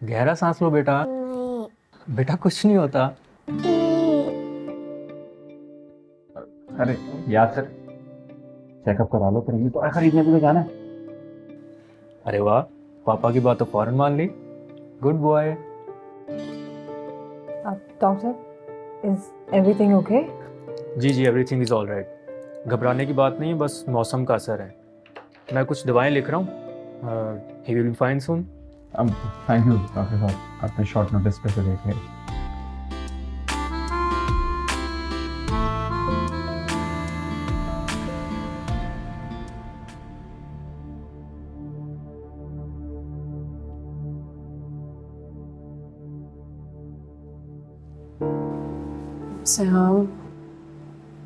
गहरा सांस लो बेटा। नहीं। बेटा कुछ नहीं होता। नहीं। अरे यासर, चेकअप करा लो, फिर तो खरीदने के लिए जाना है। अरे वाह, पापा की बात तो फौरन मान ली। Good boy. Doctor, is everything okay? जी जी, एवरीथिंग इज़ ऑल राइट। घबराने की बात नहीं है, बस मौसम का असर है। मैं कुछ दवाएं लिख रहा हूँ। ही विल बी फाइन सून। अब थैंक यू डॉक्टर साहब, आपने शॉर्ट नोटिस पे से देखे। सेहम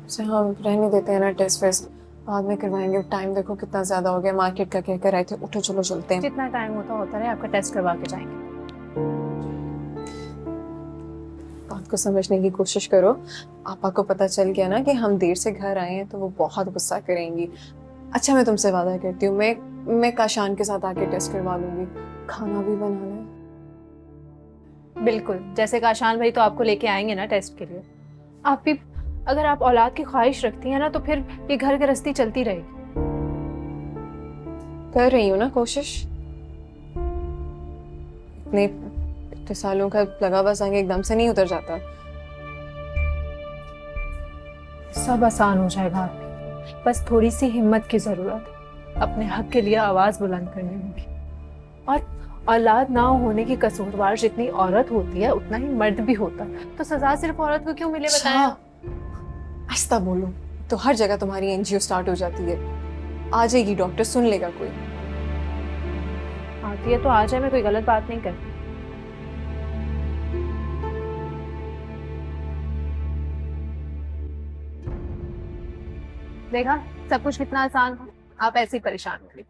सेहम रहने देते हैं ना, टेस्ट वेस्ट बाद में करवाएंगे। टाइम देखो कितना ज्यादा हो गया, मार्केट का कह कर आए थे। उठो चलो चलते हैं। जितना टाइम होता रहे, आपका टेस्ट करवा के जाएंगे। बात को समझने की कोशिश करो। पापा को पता चल गया ना कि हम देर से घर आए हैं तो वो बहुत गुस्सा करेंगी। अच्छा मैं तुमसे वादा करती हूँ, मैं काशान के साथ आके टेस्ट करवा लूंगी। खाना भी बनाना है। बिल्कुल, जैसे काशान भाई तो आपको लेके आएंगे ना टेस्ट के लिए। आप भी अगर आप औलाद की ख्वाहिश रखती हैं ना, तो फिर ये घर गृहस्थी चलती रहेगी। कर रही हूँ ना कोशिश। इतने सालों का लगा बस आगे एकदम से नहीं उतर जाता। सब आसान हो जाएगा आप भी। बस थोड़ी सी हिम्मत की जरूरत है। अपने हक के लिए आवाज बुलंद करनी होगी। और औलाद ना होने की कसूरवार जितनी औरत होती है, उतना ही मर्द भी होता है। तो सजा सिर्फ औरत को क्यों मिले बताएं? आहिस्ता बोलो तो हर जगह तुम्हारी एनजीओ स्टार्ट हो जाती है। आ जाएगी डॉक्टर, सुन लेगा कोई। आती है तो आ जाए, मैं कोई गलत बात नहीं करती। देखा, सब कुछ कितना आसान था। आप ऐसे ही परेशान हो रही।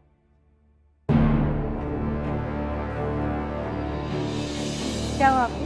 क्या हुआ आपको?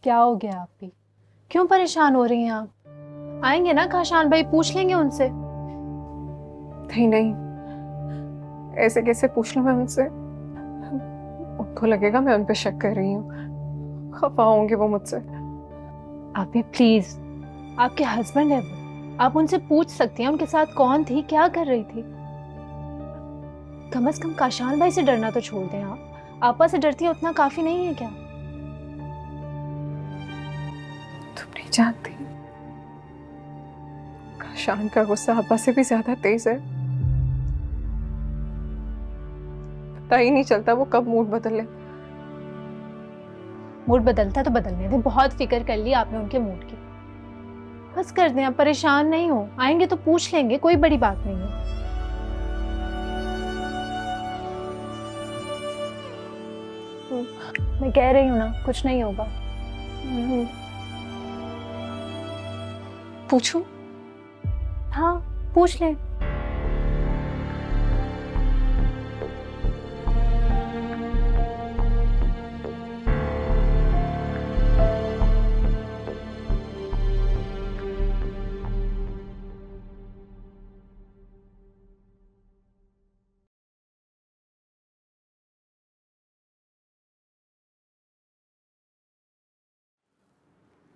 क्या हो गया आप भी? क्यों परेशान हो रही हैं आप? आएंगे ना काशान भाई, पूछ लेंगे उनसे। नहीं नहीं, ऐसे कैसे पूछ लूं मैं उनसे? उनको लगेगा मैं उन पे शक कर रही हूँ, खफा होंगे वो मुझसे। आप भी प्लीज, आपके हस्बैंड है वो, आप उनसे पूछ सकती हैं उनके साथ कौन थी, क्या कर रही थी। कम से कम काशान भाई से डरना तो छोड़ दें आप। आपा से डरती है उतना काफी नहीं है क्या? तुम नहीं जानती, काशान का गुस्सा आपा से भी ज्यादा तेज है। पता ही नहीं चलता वो कब मूड बदले। मूड बदलता तो बदलने दे, बहुत फिक्र कर ली आपने उनके मूड की। बस कर दें, आप परेशान नहीं हो। आएंगे तो पूछ लेंगे, कोई बड़ी बात नहीं है। मैं कह रही हूँ ना, कुछ नहीं होगा। पूछूं? हाँ, पूछ लें।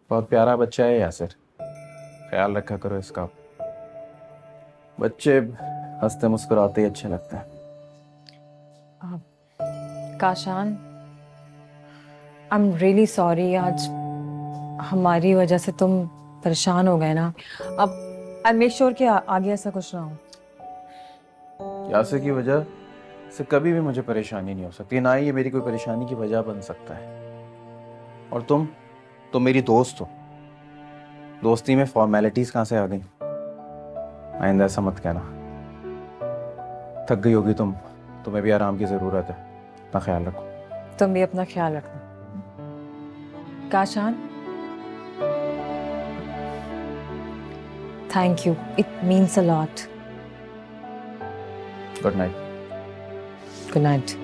बहुत प्यारा बच्चा है यासिर, ख्याल रखा करो इसका। बच्चे हंसते मुस्कुराते ही अच्छे लगते हैं। Kashan, I am really sorry, आज हमारी वजह से तुम परेशान हो गए ना। अब आई मेक श्योर कि आगे ऐसा कुछ ना हो। यासिर की वजह से कभी भी मुझे परेशानी नहीं हो सकती, ना ही ये मेरी कोई परेशानी की वजह बन सकता है। और तुम मेरी दोस्त हो, दोस्ती में फॉर्मेलिटीज कहाँ से आ गई? आइंदा ऐसा मत कहना। थक गई होगी तुम, तुम्हें भी आराम की जरूरत है, अपना ख्याल रखो। तुम भी अपना ख्याल रखना। Kashan, thank you, it means a lot. Good night. Good night.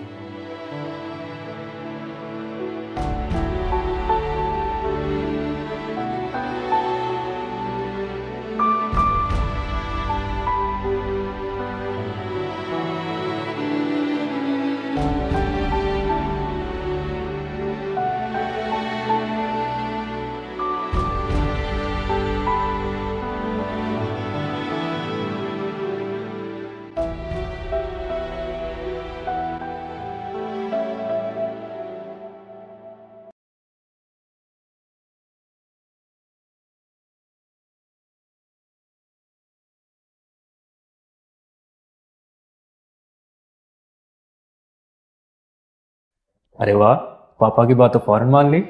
अरे वाह, पापा की बात तो फौरन मान ली।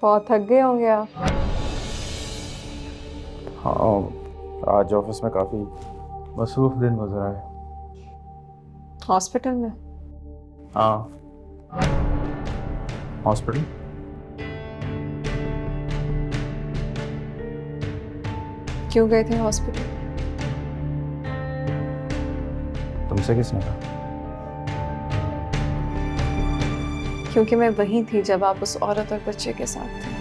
बहुत थक गए होंगे आप। हाँ, आज ऑफिस में काफी मसरूफ दिन गुजरा है। हॉस्पिटल में? हाँ, हॉस्पिटल। क्यों गए थे हॉस्पिटल? तुमसे किसने कहा? क्योंकि मैं वहीं थी जब आप उस औरत और बच्चे के साथ थे।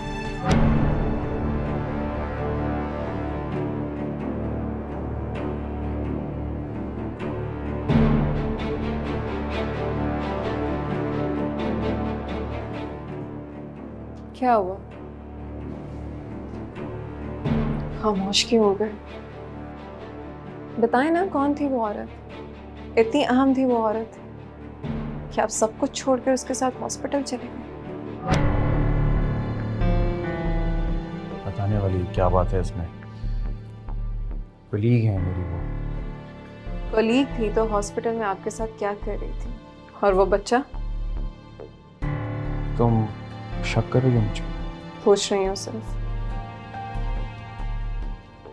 क्या हुआ? खामोश क्यों हो गए? बताएं ना, कौन थी वो औरत? इतनी अहम थी वो औरत? क्या आप सब कुछ छोड़कर उसके साथ हॉस्पिटल चले गए? बताने वाली क्या बात है इसमें? कलीग है मेरी वो। कलीग थी तो हॉस्पिटल में आपके साथ क्या कर रही थी? और वो बच्चा? तुम शक कर रही हो मुझे? पूछ रही हूँ सिर्फ।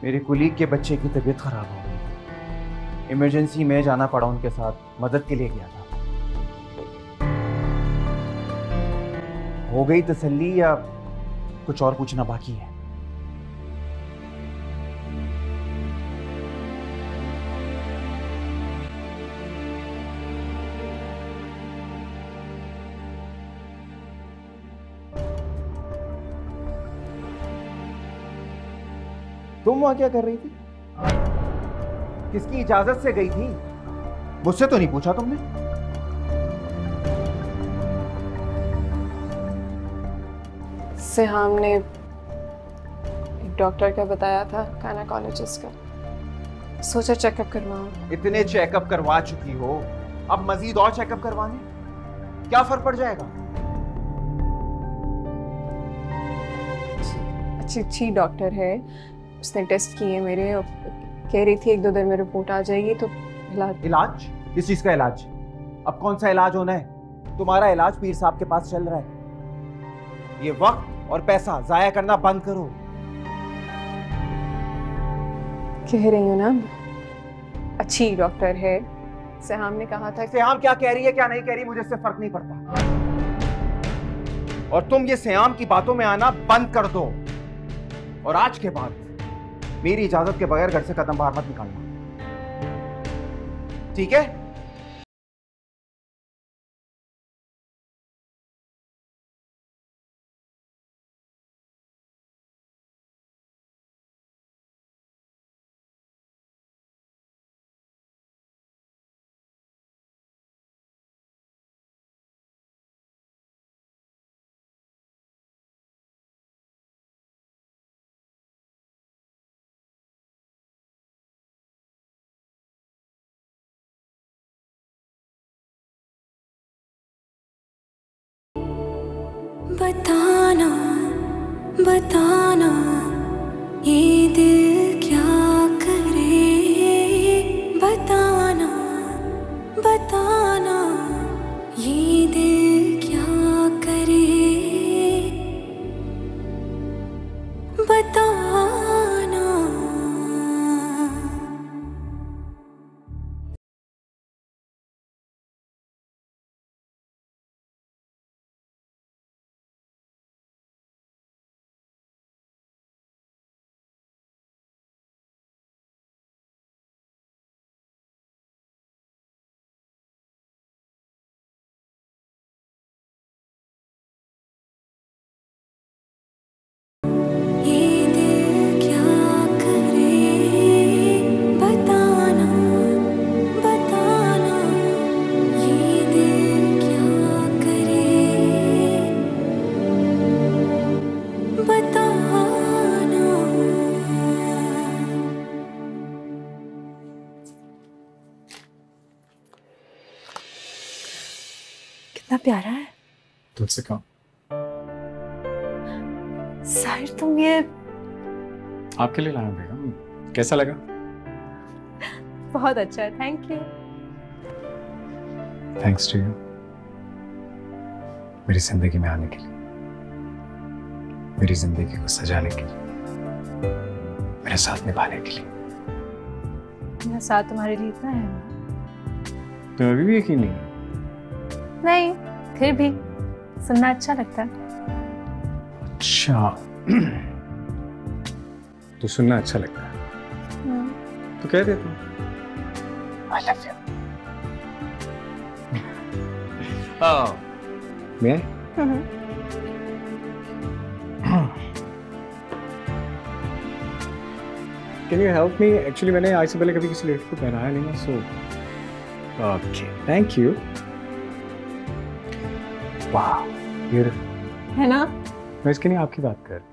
मेरे कुलीग के बच्चे की तबीयत खराब हो गई, इमरजेंसी में जाना पड़ा, उनके साथ मदद के लिए गया था। हो गई तसल्ली या कुछ और पूछना बाकी है? तुम वहां क्या कर रही थी? किसकी इजाजत से गई थी? मुझसे तो नहीं पूछा तुमने? सिहाम ने एक डॉक्टर का बताया था, गायनेकोलॉजिस्ट का। सोचा चेकअप करवाऊं। इतने चेकअप करवा चुकी हो, अब मजीद और चेकअप करवाने? क्या फर्क पड़ जाएगा? अच्छी डॉक्टर है, उसने टेस्ट किए मेरे और कह रही थी 1-2 दिन में रिपोर्ट आ जाएगी तो इलाज। इलाज? किस चीज का इलाज? अब कौन सा इलाज होना है? तुम्हारा इलाज पीर साहब के पास चल रहा है। ये वक्त और पैसा जाया करना बंद करो। कह रही हूँ ना, अच्छी डॉक्टर है। सेहाम ने कहा था। सेहाम क्या कह रही है क्या नहीं कह रही मुझे इससे फर्क नहीं पड़ता, और तुम ये सेहाम की बातों में आना बंद कर दो। और आज के बाद मेरी इजाजत के बगैर घर से कदम बाहर मत निकालना, ठीक है? बताना बताना ये दिल क्या करे, बताना बताना ये दिल क्या करे, बताना। ये दिल क्या करे, बताना बताना ये दिल क्या करे, बताना। कितना प्यारा है तुझसे कहा साहिर, तुम ये आपके लिए लाया बेगम, कैसा लगा? बहुत अच्छा है, thank you. Thanks to you, मेरी जिंदगी में आने के लिए, मेरी जिंदगी को सजाने के लिए, मेरे साथ निभाने के लिए। मेरा साथ तुम्हारे लिए इतना है? तुम्हें अभी भी यकीन नहीं है? नहीं, फिर भी सुनना अच्छा लगता है। अच्छा तो सुनना अच्छा लगता है तो कह दे तू आई लव यू। मैं can you help me? Actually मैंने आज से पहले कभी किसी लड़की को पहनाया नहीं ना, सो ओके थैंक यू। वाह ब्यूटीफुल है ना? मैं इसके लिए आपकी बात कर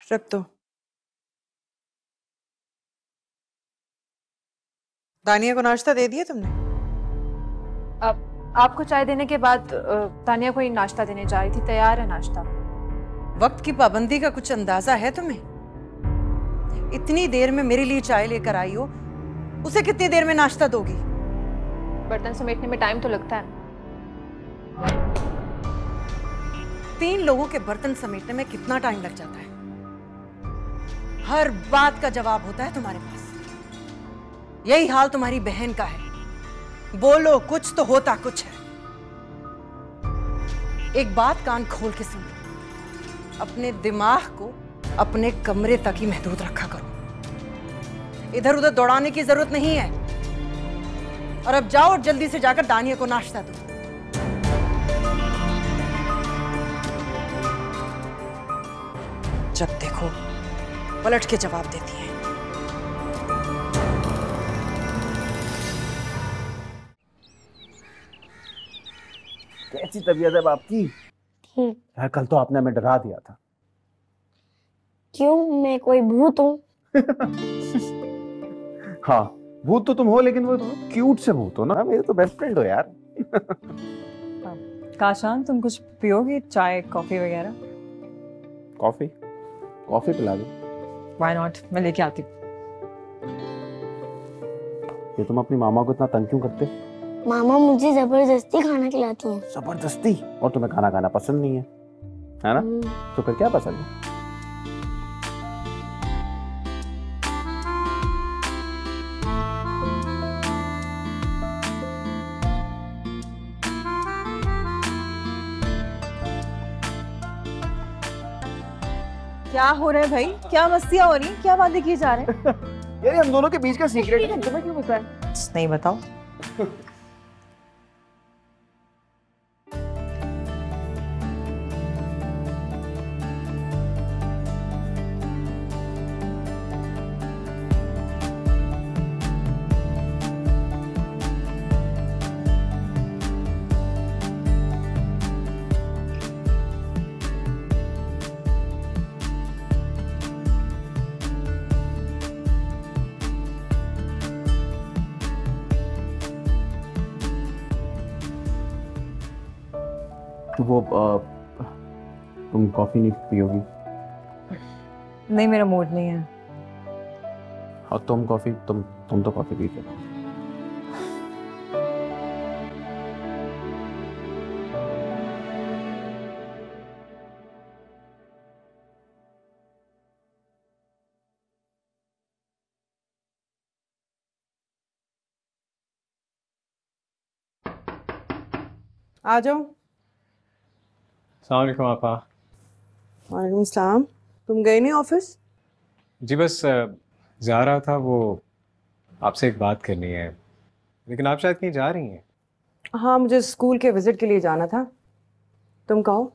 रख दो। दानिया को नाश्ता दे दिया तुमने? अब आपको चाय देने के बाद तानिया को ही नाश्ता देने जा रही थी। तैयार है नाश्ता। वक्त की पाबंदी का कुछ अंदाजा है तुम्हें? इतनी देर में मेरे लिए चाय लेकर आई हो, उसे कितनी देर में नाश्ता दोगी? बर्तन समेटने में टाइम तो लगता है। 3 लोगों के बर्तन समेटने में कितना टाइम लग जाता है? हर बात का जवाब होता है तुम्हारे पास। यही हाल तुम्हारी बहन का है। बोलो कुछ तो होता कुछ है। एक बात कान खोल के सुनो, अपने दिमाग को अपने कमरे तक ही महदूद रखा करो। इधर उधर दौड़ाने की जरूरत नहीं है। और अब जाओ और जल्दी से जाकर दानिया को नाश्ता दो। जब देखो पलट के जवाब देती है। कैसी तबीयत है बाप की? ठीक। यार कल तो आपने हमें डरा दिया था। क्यों, मैं कोई भूत हूँ? हाँ भूत तो तुम हो, लेकिन वो क्यूट से भूत हो ना। मेरे तो बेस्ट फ्रेंड हो यार। काशान, तुम कुछ पियोगे? चाय कॉफी वगैरह? कॉफी? कॉफी पिला दो। Why not? मैं लेके आती हूँ। ये तुम अपनी मामा को इतना तंग क्यों करते? मामा मुझे जबरदस्ती खाना खिलाती हैं। जबरदस्ती? और तुम्हें खाना खाना पसंद नहीं है ना? तो फिर क्या पसंद है? क्या हो रहा है भाई? क्या मस्तियाँ हो रही? क्या बातें की जा रहे हैं? यार हम दोनों के बीच का सीक्रेट है, तुम्हें क्यों पता है? नहीं बताओ। वो तुम कॉफी नहीं पियोगी? नहीं, मेरा मूड नहीं है। और तुम कॉफी, तुम तो कॉफी पीते हो। आ जाओ। अस्सलाम वालेकुम आपा। वालेकुम सलाम। तुम गए नहीं ऑफिस? जी बस जा रहा था। वो आपसे एक बात करनी है, लेकिन आप शायद कहीं जा रही हैं। हाँ, मुझे स्कूल के विजिट के लिए जाना था। तुम कहो,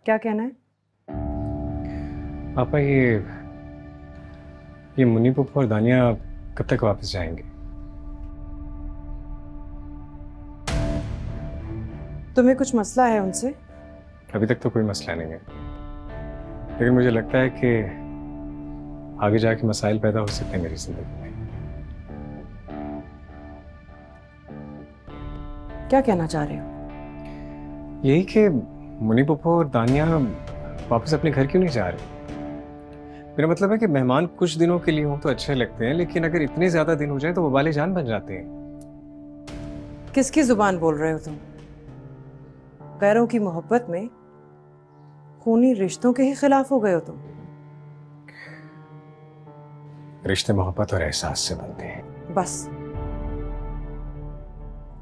क्या कहना है? पापा ये मुन्नी पुप्पो और दानिया कब तक वापस जाएंगे? तुम्हें कुछ मसला है उनसे? अभी तक तो कोई मसला नहीं है, लेकिन मुझे लगता है कि आगे जाके मसाइल पैदा हो सकते हैं मेरी जिंदगी में। क्या कहना चाह रहे हो? यही कि मुन्नी पुप्पो और दानिया वापस अपने घर क्यों नहीं जा रहे? मेरा मतलब है कि मेहमान कुछ दिनों के लिए हों तो अच्छे लगते हैं, लेकिन अगर इतने ज्यादा दिन हो जाए तो वो वाले जान बन जाते हैं। किसकी जुबान बोल रहे हो तुम? गैरों की मोहब्बत में खूनी रिश्तों के ही खिलाफ हो गए हो तुम। रिश्ते मोहब्बत और एहसास से बनते हैं। बस।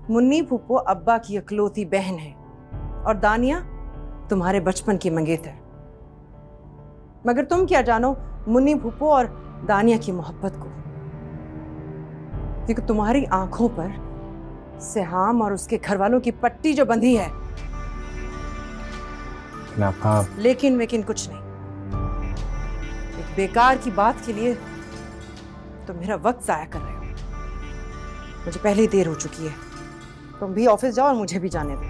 मुन्नी फूफो अब्बा की इकलौती बहन है और दानिया तुम्हारे बचपन की मंगेतर। मगर तुम क्या जानो मुन्नी फूफो और दानिया की मोहब्बत को, क्योंकि तुम्हारी आंखों पर सिहाम और उसके घर वालों की पट्टी जो बंधी है। लेकिन कुछ नहीं। एक बेकार की बात के लिए तुम मेरा वक्त जाया कर रहे हो। मुझे पहले ही देर हो चुकी है। तुम भी ऑफिस जाओ और मुझे भी जाने दो।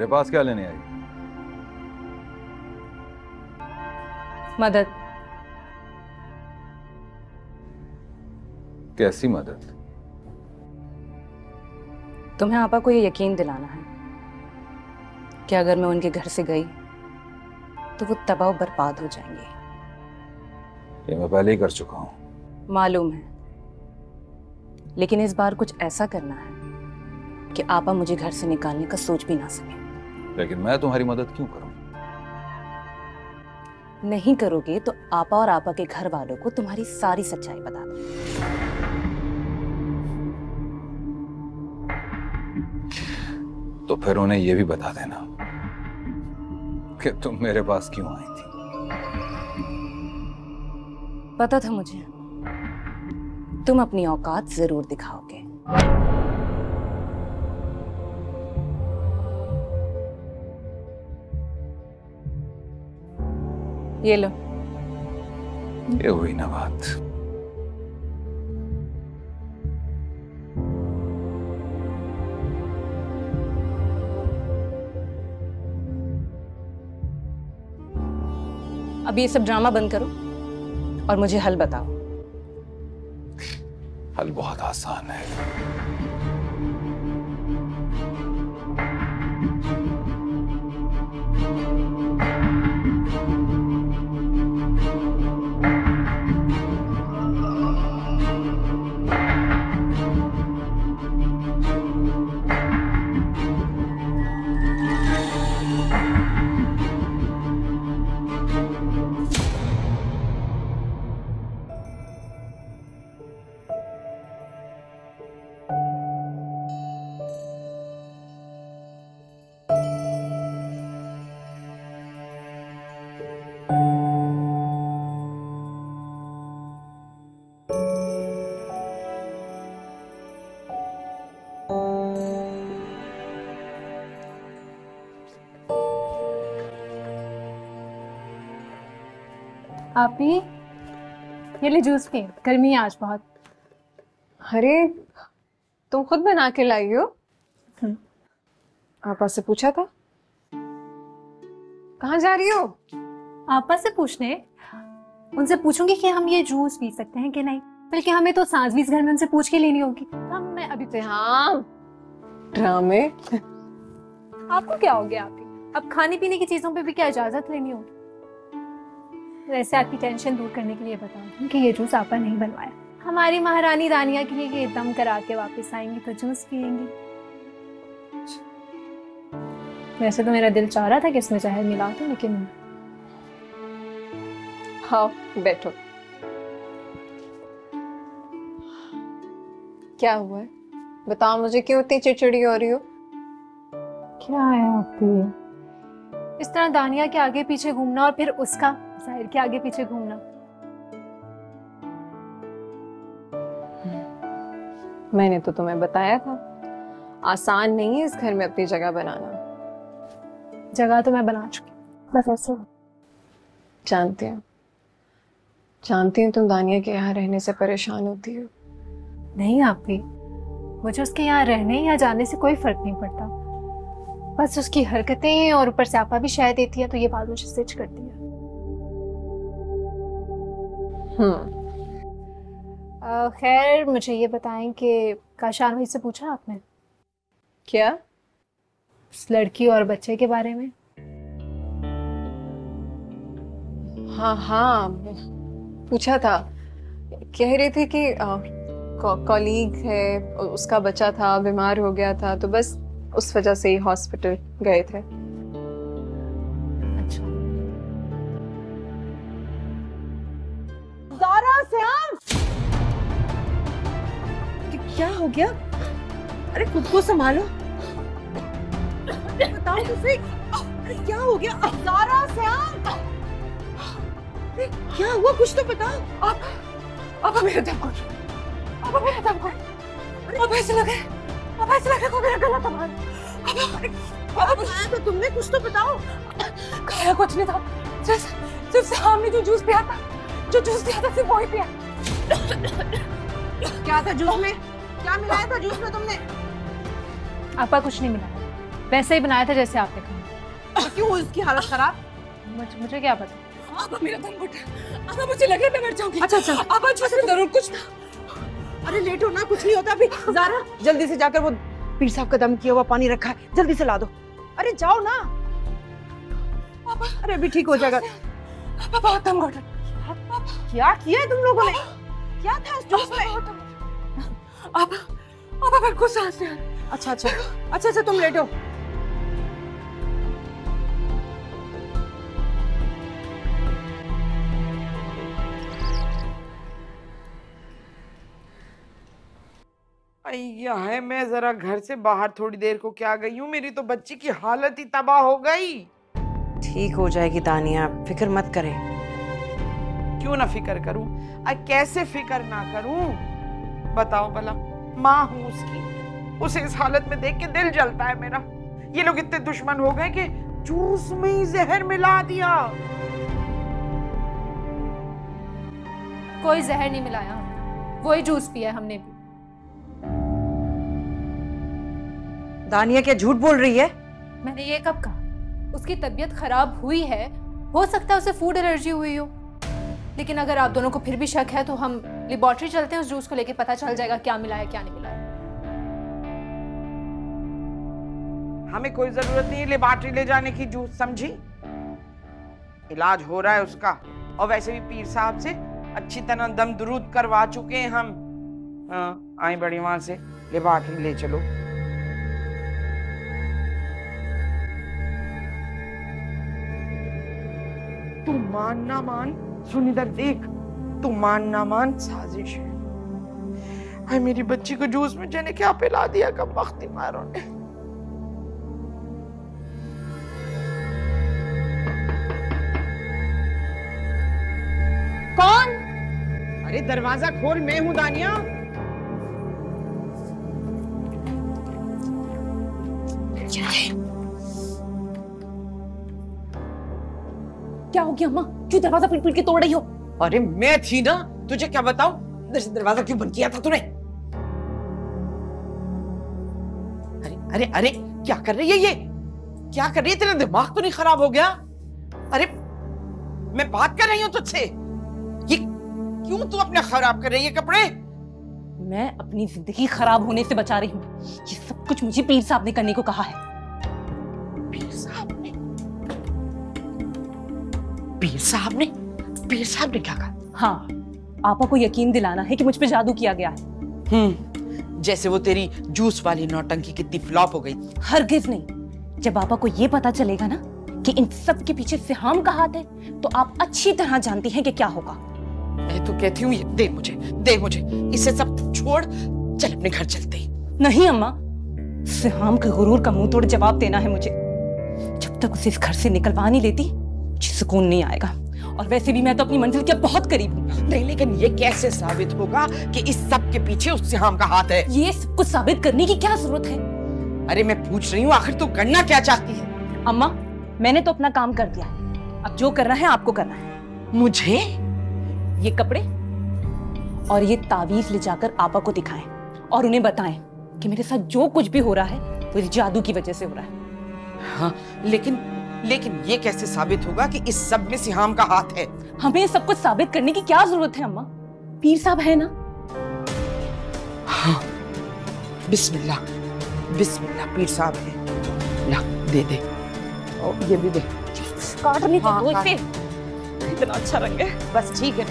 मेरे पास क्या लेने आई? मदद। कैसी मदद? तुम्हें आपा को ये यकीन दिलाना है कि अगर मैं उनके घर से गई तो वो तबाह बर्बाद हो जाएंगे। ये मैं पहले ही कर चुका हूं। मालूम है, लेकिन इस बार कुछ ऐसा करना है कि आपा मुझे घर से निकालने का सोच भी ना सके। लेकिन मैं तुम्हारी मदद क्यों करूं? नहीं करोगे तो आपा और आपा के घर वालों को तुम्हारी सारी सच्चाई बता दो। तो फिर उन्हें यह भी बता देना कि तुम मेरे पास क्यों आई थी। पता था मुझे तुम अपनी औकात जरूर दिखाओगे। ये लो। ये हुई ना बात। अब ये सब ड्रामा बंद करो और मुझे हल बताओ। हल बहुत आसान है। आप ही ये ले जूस पिए, गर्मी है आज बहुत। अरे तुम खुद बना के लाई हो? आपा से पूछा था? कहाँ जा रही हो? आपा से पूछने? उनसे पूछूंगी कि हम ये जूस पी सकते हैं कि नहीं, बल्कि हमें तो सांस भी इस घर में उनसे पूछ के लेनी होगी। हम मैं अभी हाँ ड्रामे। आपको क्या हो गया? आप अब खाने पीने की चीजों पे भी क्या इजाजत लेनी होगी? वैसे आपकी टेंशन दूर करने के लिए बताऊं कि ये जूस आपा नहीं बनवाया। हमारी महारानी दानिया के लिए ये दम करा के वापस आएंगी तो जूस पियेंगी। वैसे तो मेरा दिल चाह रहा था कि इसमें जहर मिला दो, लेकिन हाँ बैठो। क्या हुआ है बताओ मुझे, क्यों इतनी चिड़चिड़ी हो रही हो? क्या है आपकी इस तरह दानिया के आगे पीछे घूमना और फिर उसका जाहिर के आगे पीछे घूमना? मैंने तो तुम्हें बताया था आसान नहीं है इस घर में अपनी जगह बनाना। जगह तो मैं बना चुकी, बस ऐसे। जानती हूँ तुम दानिया के यहाँ रहने से परेशान होती हो। नहीं आप भी, मुझे उसके यहाँ रहने या जाने से कोई फर्क नहीं पड़ता। बस उसकी हरकतें और ऊपर से आपा भी शायद देती है तो ये बात मुझे स्टिच करती है। खैर मुझे ये बताएं कि काशान भाई से पूछा आपने? क्या? उस लड़की और बच्चे के बारे में? हाँ पूछा था। कह रही थी कि कॉलीग है, उसका बच्चा था, बीमार हो गया था, तो बस उस वजह से ही हॉस्पिटल गए थे। अच्छा। ज़ारा श्याम, क्या हो गया? अरे खुद को संभालो, बताओ मुझे क्या हो गया? ज़ारा श्याम, क्या हुआ? कुछ तो बताओ। आप मेरा दम घुट, आप मेरा दम घुट। अब ऐसे लगे को मेरा गला दबा। अब खाया तो तुमने, कुछ तो बताओ। खाया कुछ नहीं था, सिर्फ सामने जो जूस पिया था सिर्फ वही पिया। क्या था जूस में? क्या मिलाया था जूस में तुमने? आपा कुछ नहीं मिला, वैसे ही बनाया था जैसे आपने कहा। क्यों इसकी हालत खराब? मुझे क्या पता। अब मेरा दम घुट रहा है। अब मुझे लग रहा है मैं मर जाऊंगी। अच्छा अच्छा, अब आज जरूर कुछ। अरे लेट हो ना, कुछ नहीं होता अभी। ज़ारा जल्दी से जाकर वो पीर साहब का दम किया हुआ पानी रखा है, जल्दी से ला दो। अरे जाओ ना। अरे अभी ठीक हो जाएगा। बहुत दम घुट रहा है। क्या किया है तुम लोगों ने? क्या था उस जूस में? अब मेरे को सांस नहीं आ रही। अच्छा अच्छा अच्छा अच्छा, तुम लेटो। अय्या है, मैं जरा घर से बाहर थोड़ी देर को क्या गई हूँ, मेरी तो बच्ची की हालत ही तबाह हो गई। ठीक हो जाएगी दानिया, फिक्र मत करें। क्यों ना फिक्र करूं? कैसे फिक्र ना करूं? बताओ भला, माँ हूं उसकी, उसे इस हालत में देख के दिल जलता है मेरा। ये लोग इतने दुश्मन हो गए कि जूस में ही जहर मिला दिया। कोई जहर नहीं मिलाया हमने, वही जूस पिया हमने भी। दानिया क्या झूठ बोल रही है? मैंने ये कब कहा? उसकी तबीयत खराब हुई है, हो सकता है उसे फूड एलर्जी हुई हो। लेकिन अगर आप दोनों को फिर भी शक है तो हम लेबोरेटरी चलते हैं, उस जूस को लेके पता चल जाएगा क्या मिला है क्या नहीं मिला है। हमें कोई जरूरत नहीं है लेबोरेटरी ले जाने की, जूस समझी? इलाज हो रहा है उसका, और वैसे भी पीर साहब से अच्छी तरह दम दुरूद करवा चुके हैं हम। हाँ, आई बड़ी वहां से लेबोरेटरी ले चलो। तू मान ना मान, सुन इधर देख, तू मान ना मान साजिश है। हाय मेरी बच्ची को जूस में जाने क्या पिला दिया कब वक्ती मारों ने। कौन? अरे दरवाजा खोल, मैं हूं दानिया। क्या हो गया अम्मा? क्यों दरवाजा पीट पीट के तोड़ रही हो? अरे मैं थी ना, तुझे क्या बताऊं? दरवाजा क्यों बंद किया था तूने? अरे अरे अरे, क्या कर रही है ये? क्या कर रही है? तेरा दिमाग तो नहीं खराब हो गया? अरे मैं बात कर रही हूं तुझसे, ये क्यों तू अपने खराब कर रही है कपड़े? मैं अपनी जिंदगी खराब होने से बचा रही हूँ। ये सब कुछ मुझे पीर साहब ने करने को कहा है। पीर साहब ने? पीर साहब ने? पीर साहब ने क्या कहा? हाँ, आपा को यकीन दिलाना है कि मुझ पे जादू किया गया है। जैसे वो तेरी जूस वाली नौटंकी कितनी फ्लॉप हो गई। हरगिज नहीं। जब आपा को ये पता चलेगा ना कि इन सब के पीछे सिहाम का हाथ है, तो आप अच्छी तरह जानती हैं कि क्या होगा। मैं तो कहती हूँ, ये दे मुझे, इसे सब छोड़, चल अपने घर चलते हैं। नहीं अम्मा, सिहाम के गुरूर का मुंह तोड़ जवाब देना है मुझे। जब तक उसे इस घर से निकलवा नहीं लेती, मुझे सुकून नहीं आएगा। और वैसे भी मैं तो अपनी मंजिल के बहुत करीब हूँ। नहीं, लेकिन ये कैसे साबित होगा कि इस सब के पीछे उस सिहाम का हाथ है? ये सब कुछ साबित करने की क्या जरूरत है? अरे मैं पूछ रही हूँ, आखिर तू करना क्या चाहती है? अम्मा, मैंने तो अपना काम कर दिया है, अब जो करना है आपको करना है। मुझे? ये कपड़े और ये तावीज ले जाकर आपा को दिखाएं और उन्हें बताएं कि मेरे साथ जो कुछ भी हो रहा है वो इस जादू की वजह से हो रहा है। हाँ, लेकिन ये कैसे साबित होगा कि इस सब में सिहाम का हाथ है? हमें सब कुछ साबित करने की क्या जरूरत है अम्मा? पीर साहब है ना? हाँ, बिस्मिल्लाह, पीर साहब है। ला, दे और ये भी दे। काटने तो हाँ, दो हाँ। इसे। इतना अच्छा रंग है। बस ठीक है,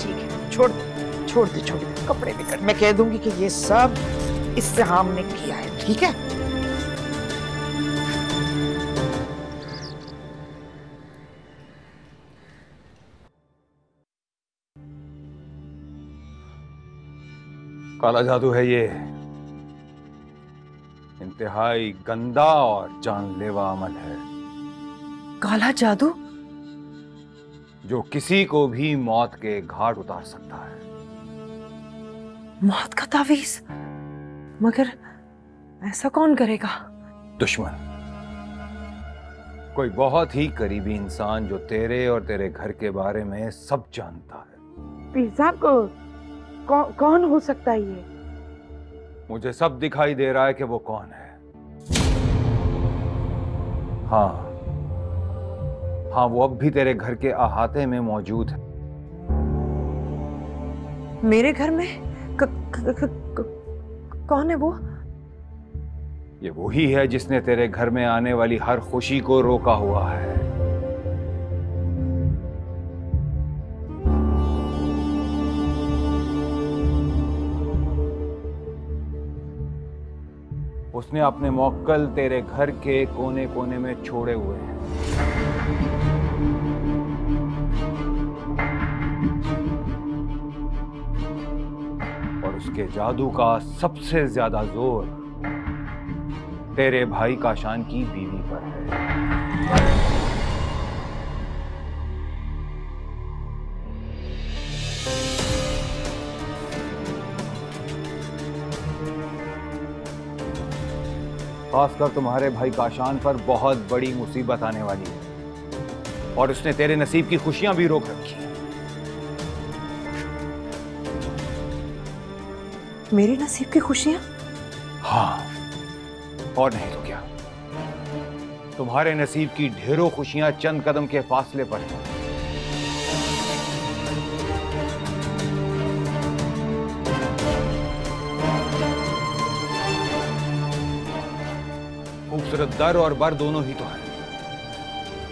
छोड़ दे, कपड़े भी कर। मैं कह दूंगी कि ये सब इस सिहाम ने किया है, ठीक है? काला जादू है ये, इंतहाई गंदा और जानलेवा अमल है। काला जादू? जो किसी को भी मौत के घाट उतार सकता है। मौत का तावीज? मगर ऐसा कौन करेगा? दुश्मन, कोई बहुत ही करीबी इंसान जो तेरे और तेरे घर के बारे में सब जानता है। पीर साहब को कौन हो सकता है ये? मुझे सब दिखाई दे रहा है कि वो कौन है। हाँ हाँ, वो अब भी तेरे घर के अहाते में मौजूद है। मेरे घर में कौन है वो? ये वही है जिसने तेरे घर में आने वाली हर खुशी को रोका हुआ है। उसने अपने मौक्कल तेरे घर के कोने कोने में छोड़े हुए हैं। और उसके जादू का सबसे ज्यादा जोर तेरे भाई काशान की बीवी पर है। खासकर तुम्हारे भाई काशान पर बहुत बड़ी मुसीबत आने वाली है और उसने तेरे नसीब की खुशियां भी रोक रखी हैं। मेरे नसीब की खुशियां? हाँ, और नहीं तो क्या। तुम्हारे नसीब की ढेरों खुशियां चंद कदम के फासले पर हैं। खूबसूरत दर और बर दोनों ही तो है,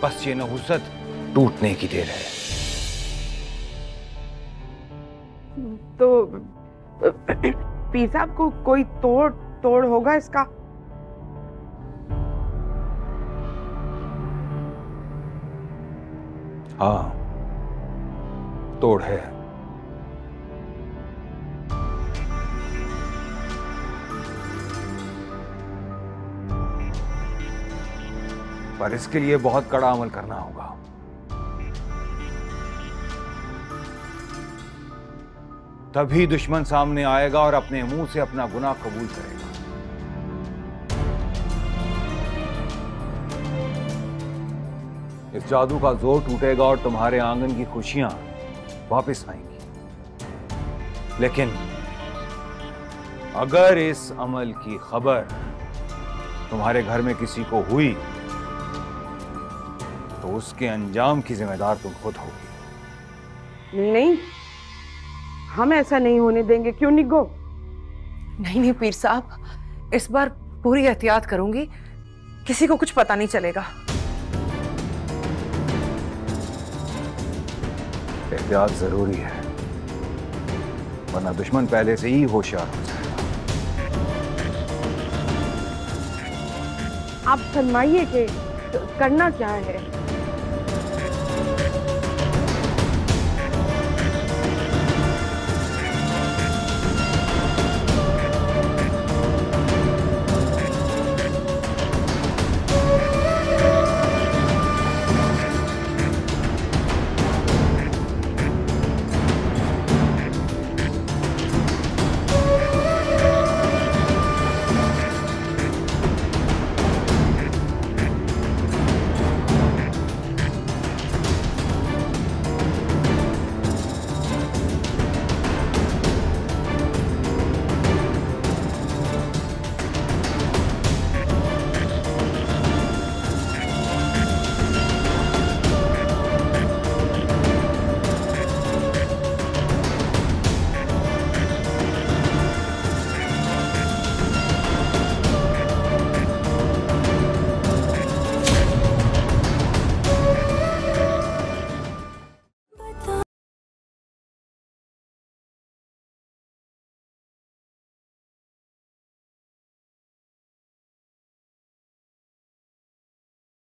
बस ये नहुसत टूटने की देर है। तो पीर साहब को कोई तोड़ होगा इसका? हाँ, तोड़ है। पर इसके लिए बहुत कड़ा अमल करना होगा। तभी दुश्मन सामने आएगा और अपने मुंह से अपना गुनाह कबूल करेगा। इस जादू का जोर टूटेगा और तुम्हारे आंगन की खुशियां वापस आएंगी। लेकिन अगर इस अमल की खबर तुम्हारे घर में किसी को हुई तो उसके अंजाम की जिम्मेदार तुम खुद होगी। नहीं, हम ऐसा नहीं होने देंगे। क्यों निगो? नहीं पीर साहब, इस बार पूरी एहतियात करूंगी, किसी को कुछ पता नहीं चलेगा। एहतियात जरूरी है, वरना दुश्मन पहले से ही होशियार हो जाएगा। आप फरमाइए कि करना क्या है?